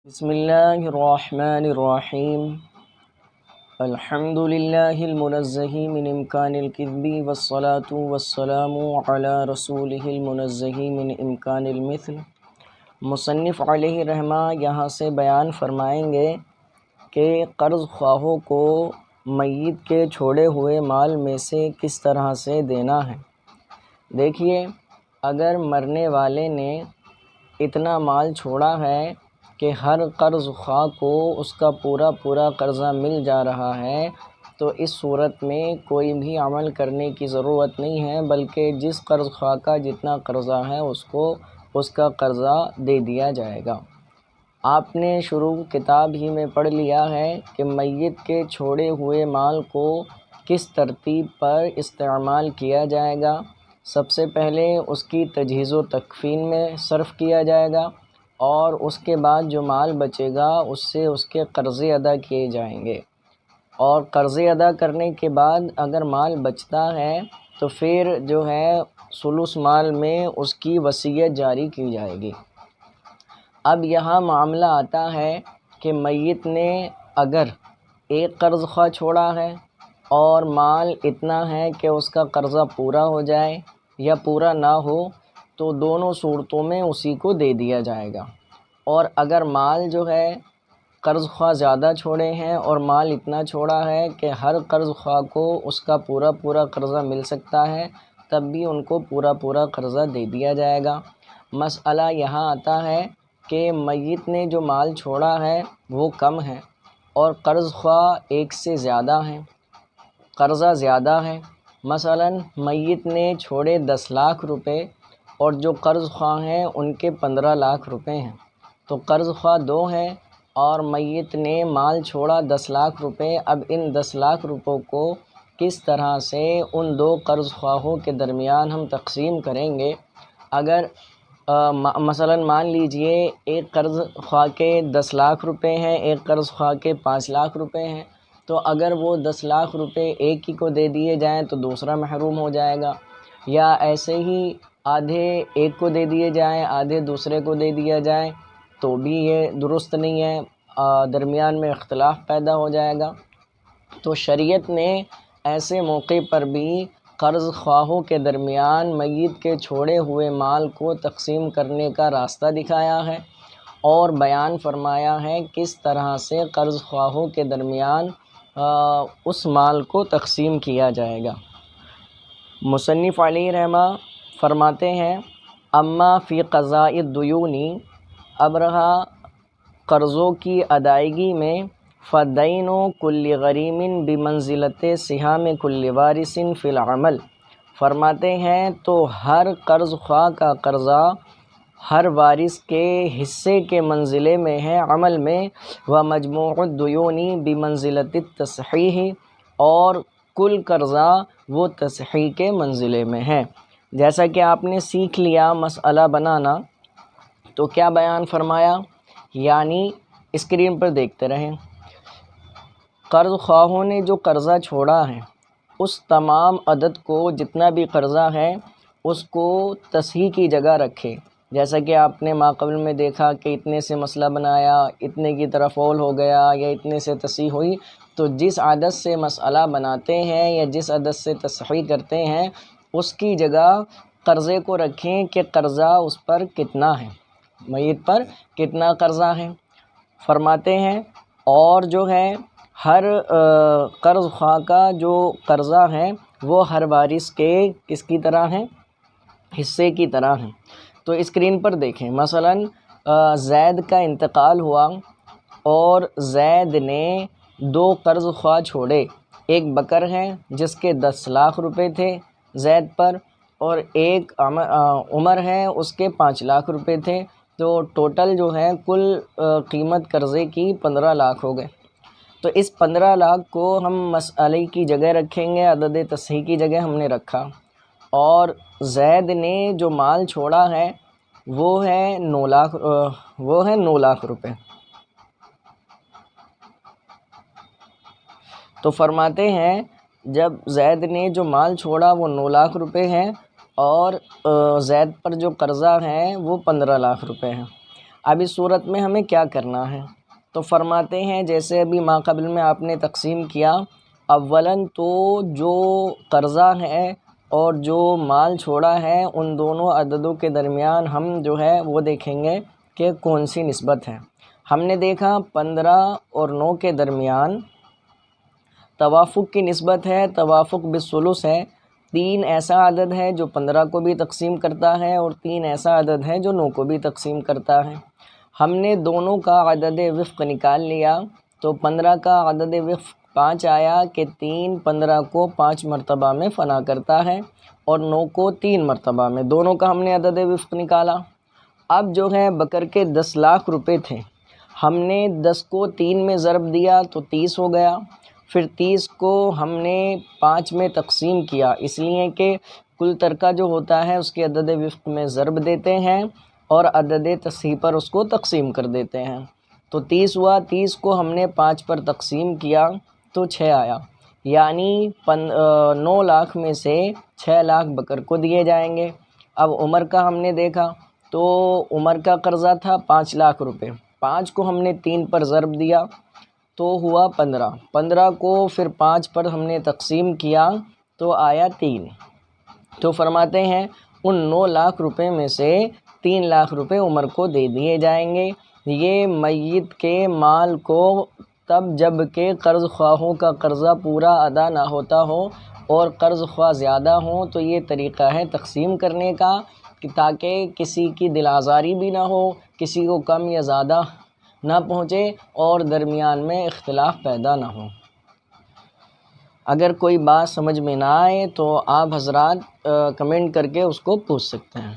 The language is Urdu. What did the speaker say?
بسم اللہ الرحمن الرحیم الحمد للہ المنزہ من امکان الکذب والصلاة والسلام علی رسولہ المنزہ من امکان المثل۔ مصنف علیہ رحمہ یہاں سے بیان فرمائیں گے کہ قرض خواہوں کو میت کے چھوڑے ہوئے مال میں سے کس طرح سے دینا ہے۔ دیکھیے، اگر مرنے والے نے اتنا مال چھوڑا ہے کہ ہر قرض خواہ کو اس کا پورا قرضہ مل جا رہا ہے، تو اس صورت میں کوئی بھی عمل کرنے کی ضرورت نہیں ہے، بلکہ جس قرض خواہ کا جتنا قرضہ ہے اس کو اس کا قرضہ دے دیا جائے گا۔ آپ نے شروع کتاب ہی میں پڑھ لیا ہے کہ میت کے چھوڑے ہوئے مال کو کس ترتیب پر استعمال کیا جائے گا۔ سب سے پہلے اس کی تجہیز و تکفین میں صرف کیا جائے گا، اور اس کے بعد جو مال بچے گا اس سے اس کے قرضے ادا کیے جائیں گے، اور قرضے ادا کرنے کے بعد اگر مال بچتا ہے تو پھر جو ہے ثلث مال میں اس کی وصیت جاری کی جائے گی۔ اب یہاں معاملہ آتا ہے کہ میت نے اگر ایک قرض خواہ چھوڑا ہے اور مال اتنا ہے کہ اس کا قرضہ پورا ہو جائے یا پورا نہ ہو، تو دونوں صورتوں میں اسی کو دے دیا جائے گا۔ اور اگر مال جو ہے قرض خواہ زیادہ چھوڑے ہیں اور مال اتنا چھوڑا ہے کہ ہر قرض خواہ کو اس کا پورا قرضہ مل سکتا ہے، تب بھی ان کو پورا قرضہ دے دیا جائے گا۔ مسئلہ یہاں آتا ہے کہ میت نے جو مال چھوڑا ہے وہ کم ہے اور قرض خواہ ایک سے زیادہ ہیں، قرضہ زیادہ ہے۔ مثلا میت نے چھوڑے 10 لاکھ روپے اور جو قرض خواہ ہیں ان کے 15 لاکھ روپے ہیں، تو قرض خواہ 2 ہیں اور میت نے مال چھوڑا 10 لاکھ روپے۔ اب ان 10 لاکھ روپوں کو کس طرح سے ان 2 قرض خواہوں کے درمیان ہم تقسیم کریں گے۔ اگر مثلا مان لیجئے ایک قرض خواہ کے 10 لاکھ روپے ہیں، ایک قرض خواہ کے 5 لاکھ روپے ہیں، تو اگر وہ 10 لاکھ روپے ایک ہی کو دے دیے جائیں تو دوسرا محروم ہو جائے گا، یا ایسے ہی آدھے ایک کو دے دیے جائیں آدھے دوسرے کو دے دیا جائے تو بھی یہ درست نہیں ہے، درمیان میں اختلاف پیدا ہو جائے گا۔ تو شریعت نے ایسے موقع پر بھی قرض خواہوں کے درمیان میت کے چھوڑے ہوئے مال کو تقسیم کرنے کا راستہ دکھایا ہے اور بیان فرمایا ہے کس طرح سے قرض خواہوں کے درمیان اس مال کو تقسیم کیا جائے گا۔ مصنف علیہ رحمہ فرماتے ہیں، اما فی قضاء الدیون، اب رہا قرضوں کی ادائیگی میں، فدین کل غریم بمنزلۃ سہام کل وارث فی العمل، فرماتے ہیں تو ہر قرض خواہ کا قرضہ ہر وارث کے حصے کے منزلے میں ہے عمل میں، ومجموع الدیون بمنزلۃ التصحیح، اور کل قرضہ وہ تصحیح کے منزلے میں ہے۔ جیسا کہ آپ نے سیکھ لیا مسئلہ بنانا، تو کیا بیان فرمایا، یعنی اسکرین پر دیکھتے رہیں، قرض خواہوں نے جو قرضہ چھوڑا ہے اس تمام عدد کو، جتنا بھی قرضہ ہے اس کو تصحیح کی جگہ رکھے۔ جیسا کہ آپ نے ماقبل میں دیکھا کہ اتنے سے مسئلہ بنایا، اتنے کی طرف اول ہو گیا یا اتنے سے تصحیح ہوئی، تو جس عدد سے مسئلہ بناتے ہیں یا جس عدد سے تصحیح کرتے ہیں اس کی جگہ قرضے کو رکھیں کہ قرضہ اس پر کتنا ہے، میت پر کتنا قرضہ ہے۔ فرماتے ہیں اور جو ہے ہر قرض خواہ کا جو قرضہ ہے وہ ہر وارث کے کس کی طرح ہے، حصے کی طرح ہے۔ تو اسکرین پر دیکھیں، مثلا زید کا انتقال ہوا اور زید نے 2 قرض خواہ چھوڑے، ایک بکر ہے جس کے 10 لاکھ روپے تھے زید پر، اور ایک عمر ہے اس کے 5 لاکھ روپے تھے، تو ٹوٹل جو ہے کل قیمت قرضے کی 15 لاکھ ہو گئے۔ تو اس 15 لاکھ کو ہم مسئلے کی جگہ رکھیں گے، عدد تصحیح کی جگہ ہم نے رکھا، اور زید نے جو مال چھوڑا ہے وہ ہے 9 لاکھ روپے۔ تو فرماتے ہیں جب زید نے جو مال چھوڑا وہ 9 لاکھ روپے ہے اور زید پر جو قرضہ ہے وہ 15 لاکھ روپے ہیں۔ اب اس صورت میں ہمیں کیا کرنا ہے؟ تو فرماتے ہیں جیسے ابھی ماقبل میں آپ نے تقسیم کیا، اولاً تو جو قرضہ ہے اور جو مال چھوڑا ہے ان دونوں عددوں کے درمیان ہم جو ہے وہ دیکھیں گے کہ کون سی نسبت ہے۔ ہم نے دیکھا 15 اور 9 کے درمیان توافق کی نسبت ہے، توافق بالثلث ہے۔ 3 ایسا عدد ہے جو 15 کو بھی تقسیم کرتا ہے اور 3 ایسا عدد ہے جو 9 کو بھی تقسیم کرتا ہے۔ ہم نے دونوں کا عدد وفق نکال لیا تو 15 کا عدد وفق 5 آیا کہ 3 15 کو 5 مرتبہ میں فنا کرتا ہے اور 9 کو 3 مرتبہ میں، دونوں کا ہم نے عدد وفق نکالا۔ اب جو ہے بکر کے 10 لاکھ روپے تھے، ہم نے 10 کو 3 میں ضرب دیا تو 30 ہو گیا، پھر 30 کو ہم نے 5 میں تقسیم کیا، اس لیے کہ کل ترکہ جو ہوتا ہے اس کے عدد وفق میں ضرب دیتے ہیں اور عدد تصحیح پر اس کو تقسیم کر دیتے ہیں، تو 30 ہوا۔ 30 کو ہم نے 5 پر تقسیم کیا تو 6 آیا، یعنی 9 لاکھ میں سے 6 لاکھ بکر کو دیے جائیں گے۔ اب عمر کا ہم نے دیکھا تو عمر کا قرضہ تھا 5 لاکھ روپے، 5 کو ہم نے 3 پر ضرب دیا تو ہوا 15، 15 کو پھر 5 پر ہم نے تقسیم کیا تو آیا 3۔ تو فرماتے ہیں ان 9 لاکھ روپے میں سے 3 لاکھ روپے عمر کو دے دیے جائیں گے۔ یہ میت کے مال کو تب جب کہ قرض خواہوں کا قرضہ پورا ادا نہ ہوتا ہو اور قرض خواہ زیادہ ہوں، تو یہ طریقہ ہے تقسیم کرنے کا کہ تاکہ کسی کی دل آزاری بھی نہ ہو، کسی کو کم یا زیادہ نہ پہنچے اور درمیان میں اختلاف پیدا نہ ہو۔ اگر کوئی بات سمجھ میں نہ آئے تو آپ حضرات کمنٹ کر کے اس کو پوچھ سکتے ہیں۔